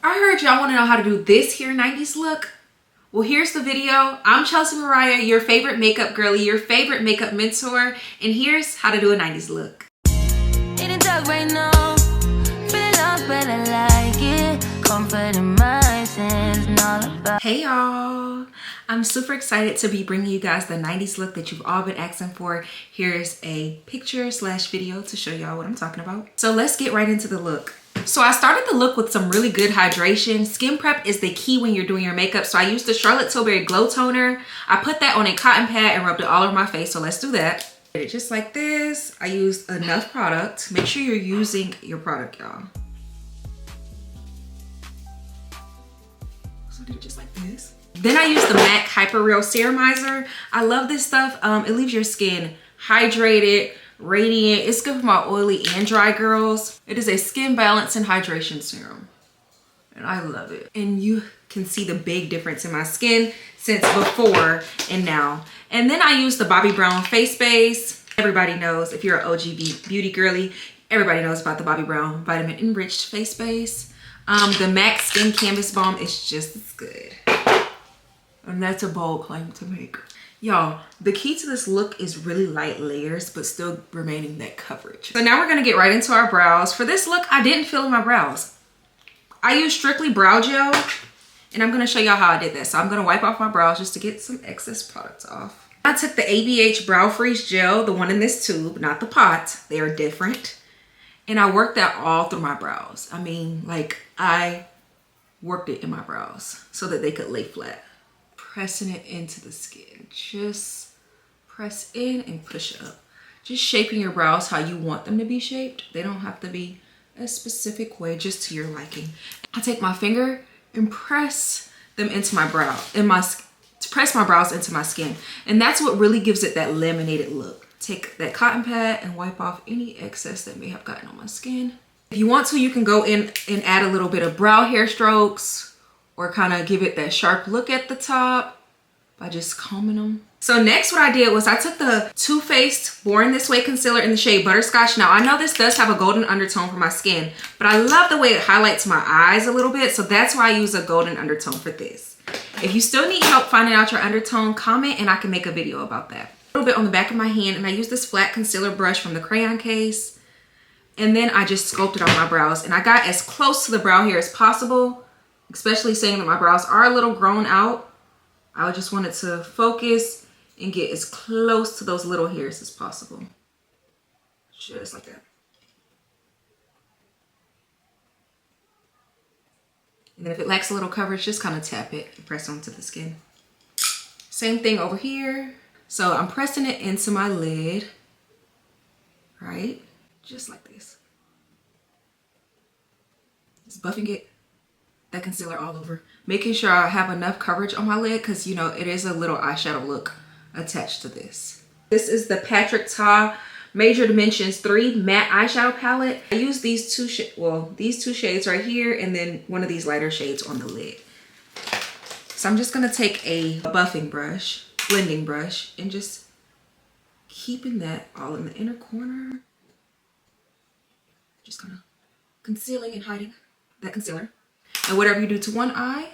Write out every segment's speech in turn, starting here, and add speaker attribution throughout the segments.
Speaker 1: I heard y'all want to know how to do this here 90s look. Well, here's the video. I'm Chelsea Mariah, your favorite makeup girly, your favorite makeup mentor, and here's how to do a 90s look.
Speaker 2: Right now, but I like it. Comfort in my sense, and all about.
Speaker 1: Hey y'all, I'm super excited to be bringing you guys the 90s look that you've all been asking for. Here's a picture / video to show y'all what I'm talking about. So let's get right into the look. So I started the look with some really good hydration. Skin prep is the key when you're doing your makeup. So I used the Charlotte Tilbury Glow Toner. I put that on a cotton pad and rubbed it all over my face. So let's do that. Just like this. I used enough product. Make sure you're using your product, y'all. So I did it just like this. Then I used the MAC HyperReal Serumizer. I love this stuff. It leaves your skin hydrated, radiant. It's good for my oily and dry girls. It is a skin balance and hydration serum, and I love it. And you can see the big difference in my skin since before and now. And then I use the Bobbi Brown face base. Everybody knows, if you're an OG beauty girly, everybody knows about the Bobbi Brown Vitamin Enriched face base. The MAC Skin Canvas Balm is just as good. And that's a bold claim to make. Y'all, the key to this look is really light layers, but still remaining that coverage. So now we're gonna get right into our brows. For this look, I didn't fill in my brows. I used strictly brow gel, and I'm gonna show y'all how I did that. So I'm gonna wipe off my brows just to get some excess products off. I took the ABH Brow Freeze Gel, the one in this tube, not the pot. They are different. And I worked that all through my brows. I mean, like, I worked it in my brows so that they could lay flat. Pressing it into the skin. Just press in and push up. Just shaping your brows how you want them to be shaped. They don't have to be a specific way, just to your liking. I take my finger and press them into my brow, press my brows into my skin. And that's what really gives it that laminated look. Take that cotton pad and wipe off any excess that may have gotten on my skin. If you want to, you can go in and add a little bit of brow hair strokes, or kind of give it that sharp look at the top by just combing them. So next what I did was I took the Too Faced Born This Way concealer in the shade Butterscotch. Now I know this does have a golden undertone for my skin, but I love the way it highlights my eyes a little bit. So that's why I use a golden undertone for this. If you still need help finding out your undertone, comment and I can make a video about that. A little bit on the back of my hand, and I use this flat concealer brush from the crayon case. And then I just sculpted on my brows, and I got as close to the brow hair as possible. Especially saying that my brows are a little grown out. I just wanted to focus and get as close to those little hairs as possible. Just like that. And then if it lacks a little coverage, just kind of tap it and press onto the skin. Same thing over here. So I'm pressing it into my lid, right? Just like this. Just buffing it. That concealer all over, making sure I have enough coverage on my lid, because you know it is a little eyeshadow look attached to this. This is the Patrick Ta Major Dimensions 3 matte eyeshadow palette. I use these two shades right here, and then one of these lighter shades on the lid. So I'm just gonna take a buffing brush, blending brush, and just keeping that all in the inner corner, just kind of concealing and hiding that concealer. And whatever you do to one eye,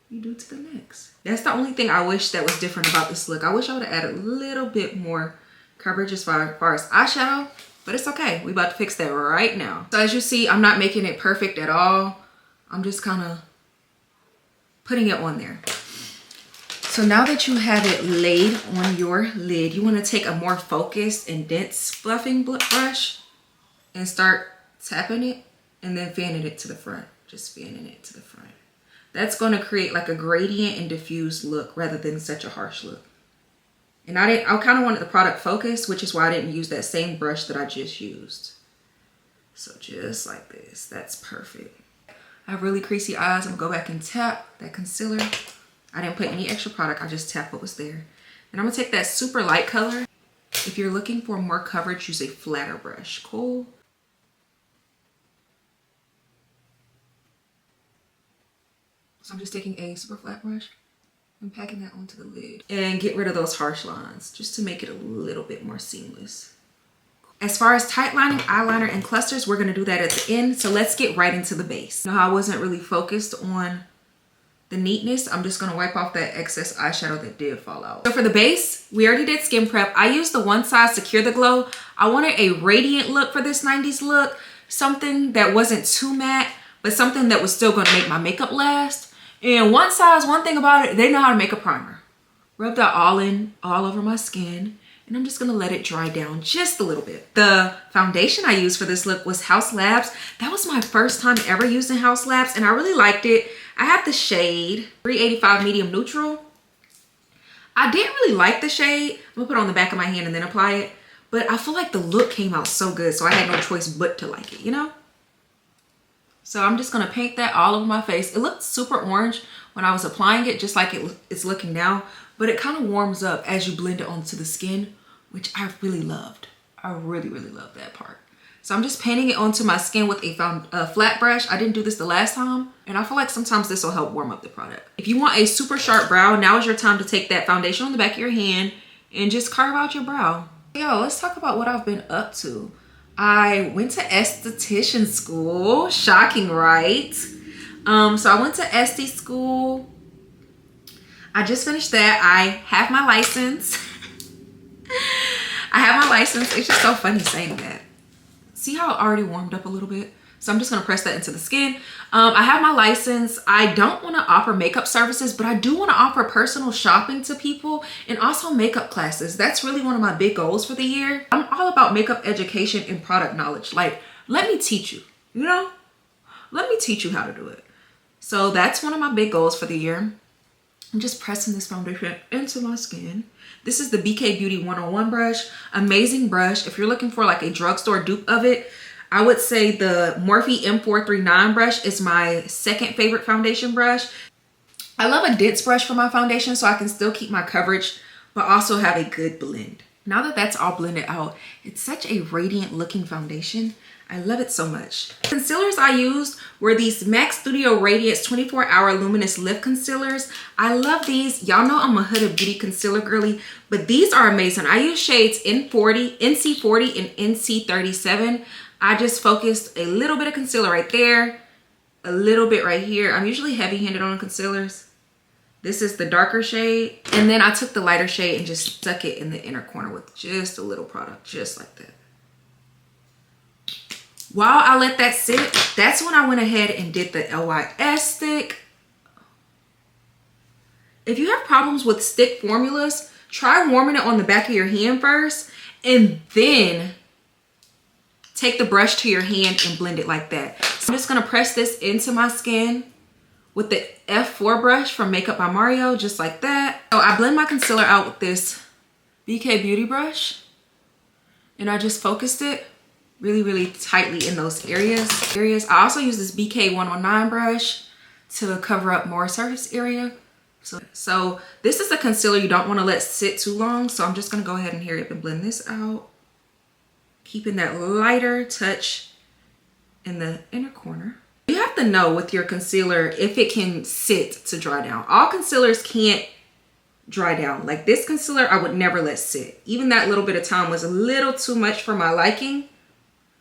Speaker 1: you do to the next. That's the only thing I wish that was different about this look. I wish I would have added a little bit more coverage as far as eyeshadow, but it's okay. We about to fix that right now. So as you see, I'm not making it perfect at all. I'm just kind of putting it on there. So now that you have it laid on your lid, you want to take a more focused and dense fluffing brush and start tapping it and then fanning it to the front. Just fanning it to the front. That's going to create like a gradient and diffused look rather than such a harsh look. And I kind of wanted the product focused, which is why I didn't use that same brush that I just used. So just like this, that's perfect. I have really creasy eyes. I'm gonna go back and tap that concealer. I didn't put any extra product, I just tapped what was there. And I'm gonna take that super light color. If you're looking for more coverage, use a flatter brush. Kohl. So I'm just taking a super flat brush and packing that onto the lid. And get rid of those harsh lines just to make it a little bit more seamless. As far as tight lining, eyeliner, and clusters, we're gonna do that at the end. So let's get right into the base. Now, I wasn't really focused on the neatness. I'm just gonna wipe off that excess eyeshadow that did fall out. So for the base, we already did skin prep. I used the One Size Secure the Glow. I wanted a radiant look for this 90s look. Something that wasn't too matte, but something that was still gonna make my makeup last. And One Size, one thing about it, they know how to make a primer. Rub that all over my skin. And I'm just gonna let it dry down just a little bit. The foundation I used for this look was Haus Labs. That was my first time ever using Haus Labs and I really liked it. I have the shade 385 Medium Neutral. I didn't really like the shade. I'm gonna put it on the back of my hand and then apply it. But I feel like the look came out so good, so I had no choice but to like it, you know? So I'm just gonna paint that all over my face. It looked super orange when I was applying it, just like it's looking now. But it kind of warms up as you blend it onto the skin, which I really loved. I really, really love that part. So I'm just painting it onto my skin with a flat brush. I didn't do this the last time, and I feel like sometimes this will help warm up the product. If you want a super sharp brow, now is your time to take that foundation on the back of your hand and just carve out your brow. Yo, let's talk about what I've been up to. I went to esthetician school. Shocking, right? So I went to Esty school. I just finished that. I have my license. I have my license. It's just so funny saying that. See how it already warmed up a little bit? So I'm just gonna press that into the skin. I have my license. I don't wanna offer makeup services, but I do wanna offer personal shopping to people and also makeup classes. That's really one of my big goals for the year. I'm all about makeup education and product knowledge. Like, let me teach you, you know? Let me teach you how to do it. So that's one of my big goals for the year. I'm just pressing this foundation into my skin. This is the BK Beauty 101 brush. Amazing brush. If you're looking for like a drugstore dupe of it, I would say the Morphe M439 brush is my second favorite foundation brush. I love a dense brush for my foundation so I can still keep my coverage, but also have a good blend. Now that that's all blended out, it's such a radiant looking foundation. I love it so much. Concealers I used were these MAC Studio Radiance 24-Hour Luminous Lift Concealers. I love these. Y'all know I'm a Huda Beauty concealer girly, but these are amazing. I use shades N40, NC40, and NC37. I just focused a little bit of concealer right there, a little bit right here. I'm usually heavy-handed on concealers. This is the darker shade. And then I took the lighter shade and just stuck it in the inner corner with just a little product, just like that. While I let that sit, that's when I went ahead and did the LYS stick. If you have problems with stick formulas, try warming it on the back of your hand first and then take the brush to your hand and blend it like that. So I'm just gonna press this into my skin with the F4 brush from Makeup by Mario, just like that. So I blend my concealer out with this BK Beauty brush and I just focused it really tightly in those areas. I also use this BK 109 brush to cover up more surface area. So this is a concealer you don't want to let sit too long. So I'm just going to go ahead and hurry up and blend this out. Keeping that lighter touch in the inner corner. You have to know with your concealer if it can sit to dry down. All concealers can't dry down. Like this concealer, I would never let sit. Even that little bit of time was a little too much for my liking.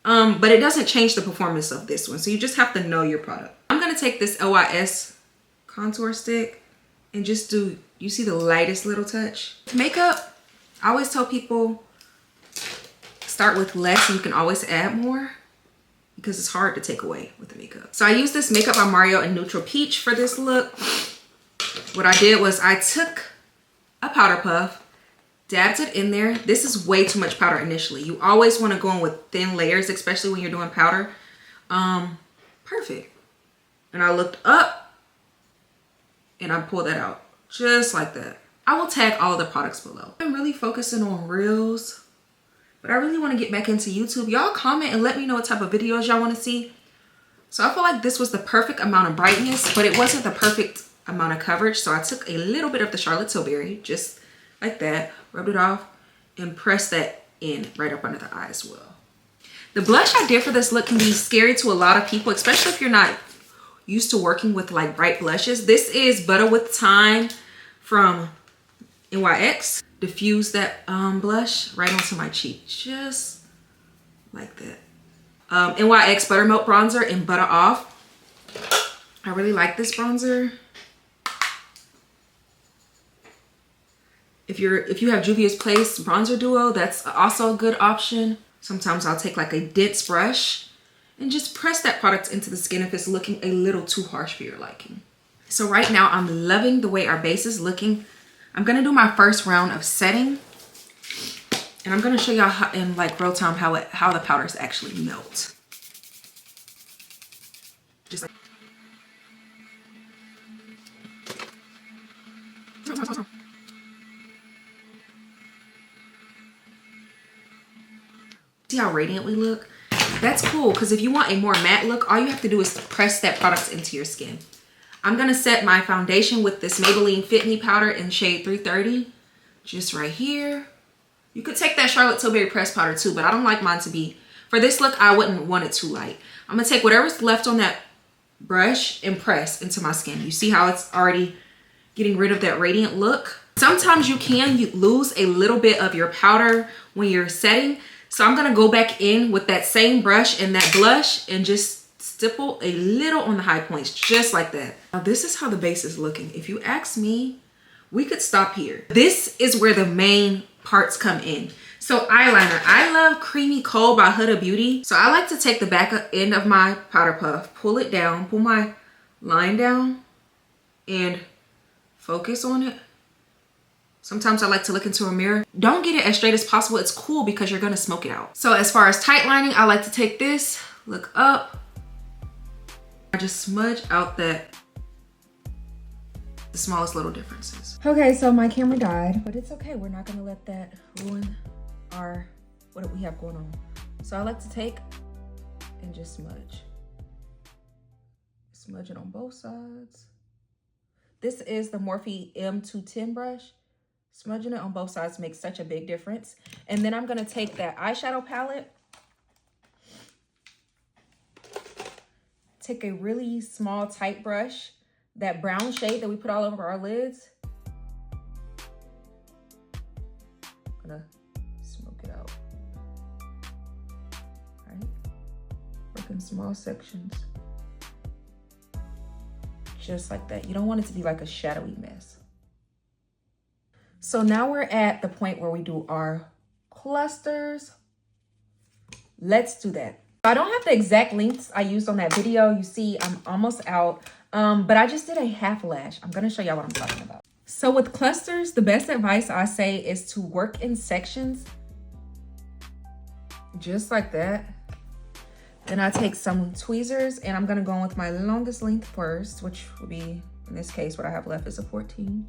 Speaker 1: But it doesn't change the performance of this one. So you just have to know your product. I'm going to take this LYS contour stick and just do, you see the lightest little touch? Makeup, I always tell people start with less and you can always add more because it's hard to take away with the makeup. So I used this Makeup by Mario in Neutral Peach for this look. What I did was I took a powder puff, dabbed it in there. This is way too much powder initially. You always want to go in with thin layers, especially when you're doing powder. Perfect. And I looked up and I pulled that out just like that. I will tag all of the products below. I'm really focusing on Reels, but I really want to get back into YouTube. Y'all comment and let me know what type of videos y'all want to see. So I feel like this was the perfect amount of brightness, but it wasn't the perfect amount of coverage. So I took a little bit of the Charlotte Tilbury, just like that, rubbed it off and pressed that in right up under the eye as well. The blush I did for this look can be scary to a lot of people, especially if you're not used to working with like bright blushes. This is Butter with Time from NYX. Diffuse that blush right onto my cheek, just like that. NYX Buttermelt bronzer in Butta Off. I really like this bronzer. If you have Juvia's Place bronzer duo, that's also a good option. Sometimes I'll take like a dense brush and just press that product into the skin if it's looking a little too harsh for your liking. So right now I'm loving the way our base is looking. I'm gonna do my first round of setting, and I'm gonna show y'all in like real time how the powders actually melt. Just like see how radiant we look? That's cool, because if you want a more matte look, all you have to do is press that product into your skin. I'm gonna set my foundation with this Maybelline Fit Me powder in shade 330, just right here. You could take that Charlotte Tilbury pressed powder too, but I don't like mine to be, for this look, I wouldn't want it too light. I'm gonna take whatever's left on that brush and press into my skin. You see how it's already getting rid of that radiant look? Sometimes you can lose a little bit of your powder when you're setting. So I'm gonna go back in with that same brush and that blush and just stipple a little on the high points, just like that. Now this is how the base is looking. If you ask me, we could stop here. This is where the main parts come in. So eyeliner, I love Creamy Kohl by Huda Beauty. So I like to take the back end of my powder puff, pull it down, pull my line down and focus on it. Sometimes I like to look into a mirror. Don't get it as straight as possible. It's cool because you're gonna smoke it out. So as far as tight lining, I like to take this, look up. I just smudge out the smallest little differences. Okay, so my camera died, but it's okay. We're not gonna let that ruin what we have going on. So I like to take and just smudge. Smudge it on both sides. This is the Morphe M210 brush. Smudging it on both sides makes such a big difference. And then I'm gonna take that eyeshadow palette, take a really small tight brush, that brown shade that we put all over our lids. I'm gonna smoke it out. All right, work in small sections. Just like that. You don't want it to be like a shadowy mess. So now we're at the point where we do our clusters. Let's do that. I don't have the exact lengths I used on that video. You see, I'm almost out, but I just did a half lash. I'm gonna show y'all what I'm talking about. So with clusters, the best advice I say is to work in sections, just like that. Then I take some tweezers and I'm gonna go in with my longest length first, which would be, in this case, what I have left is a 14.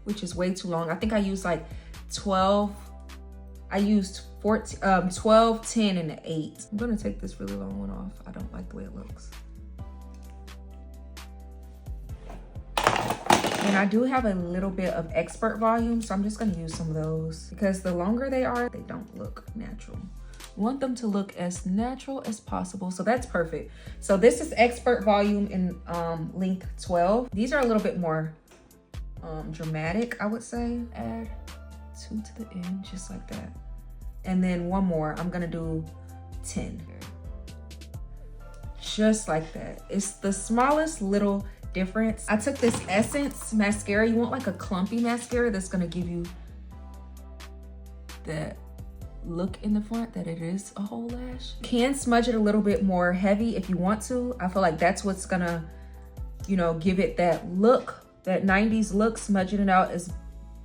Speaker 1: Which is way too long. I think I used like 12. I used 14, 12, 10, and 8. I'm gonna take this really long one off. I don't like the way it looks. And I do have a little bit of expert volume, so I'm just gonna use some of those because the longer they are, they don't look natural. I want them to look as natural as possible, so that's perfect. So this is expert volume in length 12. These are a little bit more dramatic, I would say. Add 2 to the end, just like that. And then one more, I'm gonna do 10. Just like that. It's the smallest little difference. I took this Essence mascara. You want like a clumpy mascara that's gonna give you that look in the front that it is a whole lash. You can smudge it a little bit more heavy if you want to. I feel like that's what's gonna, you know, give it that look, that 90s look, smudging it out as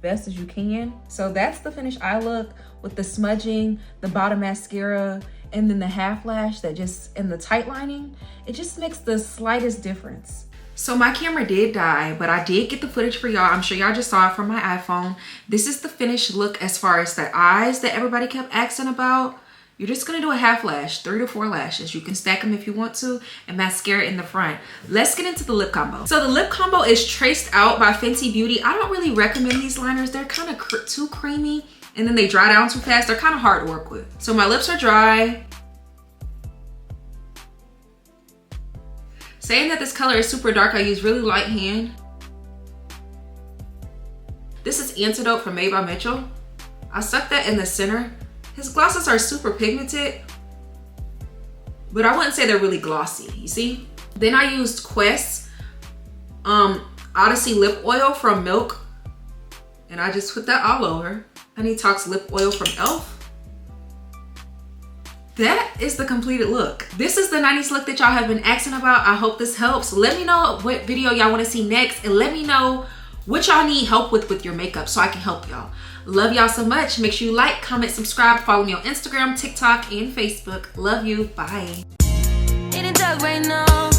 Speaker 1: best as you can. So that's the finished eye look with the smudging, the bottom mascara, and then the half lash that just, and the tight lining. It just makes the slightest difference. So my camera did die, but I did get the footage for y'all. I'm sure y'all just saw it from my iPhone. This is the finished look as far as the eyes that everybody kept asking about. You're just gonna do a half lash, 3 to 4 lashes. You can stack them if you want to, and mascara in the front. Let's get into the lip combo. So the lip combo is Traced Out by Fenty Beauty. I don't really recommend these liners. They're kind of too creamy, and then they dry down too fast. They're kind of hard to work with. So my lips are dry. Saying that this color is super dark, I use really light hand. This is Antidote from Made by Mitchell. I stuck that in the center His glosses are super pigmented, but I wouldn't say they're really glossy, you see? Then I used Quest Odyssey lip oil from Milk, and I just put that all over. Honey Talks lip oil from E.l.f. That is the completed look. This is the 90s look that y'all have been asking about. I hope this helps. Let me know what video y'all want to see next, and let me know what y'all need help with your makeup so I can help y'all. Love y'all so much. Make sure you like, comment, subscribe, follow me on Instagram, TikTok, and Facebook. Love you. Bye.
Speaker 2: Right now.